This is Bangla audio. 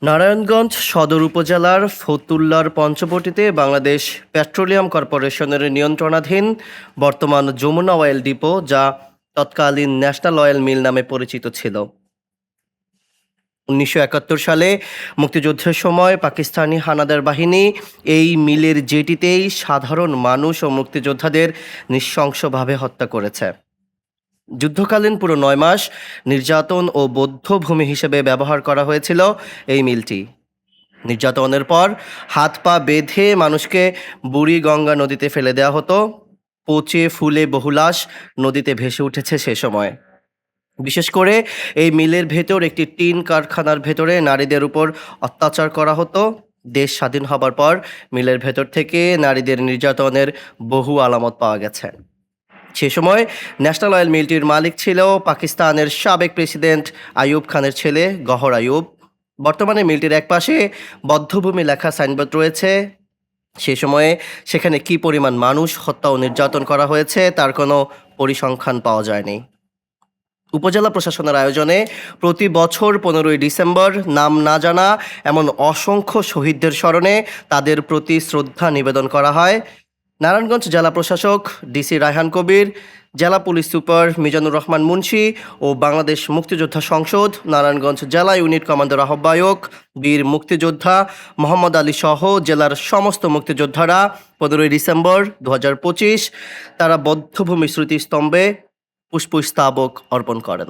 নারায়ণগঞ্জ সদর উপজেলার ফতুল্লার পঞ্চবটিতে বাংলাদেশ পেট্রোলিয়াম কর্পোরেশনের নিয়ন্ত্রণাধীন বর্তমান যমুনা অয়েল ডিপো, যা তৎকালীন ন্যাশনাল অয়েল মিল নামে পরিচিত ছিল। ১৯৭১ সালে মুক্তিযুদ্ধের সময় পাকিস্তানি হানাদার বাহিনী এই মিলের জেটিতেই সাধারণ মানুষ ও মুক্তিযোদ্ধাদের নৃশংসভাবে হত্যা করেছে। যুদ্ধকালীন পুরো ৯ মাস নির্যাতন ও বধ্যভূমি হিসেবে ব্যবহার করা হয়েছিল এই মিলটি। নির্যাতনের পর হাত পা বেঁধে মানুষকে বুড়িগঙ্গা নদীতে ফেলে দেওয়া হতো। পচে ফুলে বহু লাশ নদীতে ভেসে উঠেছে সে সময়। বিশেষ করে এই মিলের ভেতর একটি টিন কারখানার ভেতরে নারীদের উপর অত্যাচার করা হতো। দেশ স্বাধীন হবার পর মিলের ভেতর থেকে নারীদের নির্যাতনের বহু আলামত পাওয়া গেছে। সে সময় ন্যাশনাল অয়েল মিলটির মালিক ছিল পাকিস্তানের সাবেক প্রেসিডেন্ট আইয়ুব খানের ছেলে গহর আইয়ুব। বর্তমানে মিলটির একপাশে বধ্যভূমি লেখা সাইনবোর্ড রয়েছে। সে সময়ে সেখানে কী পরিমাণ মানুষ হত্যা ও নির্যাতন করা হয়েছে তার কোনো পরিসংখ্যান পাওয়া যায়নি। উপজেলা প্রশাসনের আয়োজনে প্রতি বছর ১৫ই ডিসেম্বর নাম না জানা এমন অসংখ্য শহীদদের স্মরণে তাদের প্রতি শ্রদ্ধা নিবেদন করা হয়। নারায়ণগঞ্জ জেলা প্রশাসক ডিসি রায়হান কবির, জেলা পুলিশ সুপার মিজানুর রহমান মুন্সি ও বাংলাদেশ মুক্তিযোদ্ধা সংসদ নারায়ণগঞ্জ জেলা ইউনিট কমান্ডার আহ্বায়ক বীর মুক্তিযোদ্ধা মোহাম্মদ আলী সহ জেলার সমস্ত মুক্তিযোদ্ধারা ১৫ই ডিসেম্বর ২০২৫ তারা বধ্যভূমি স্মৃতিস্তম্ভে পুষ্পস্তবক অর্পণ করেন।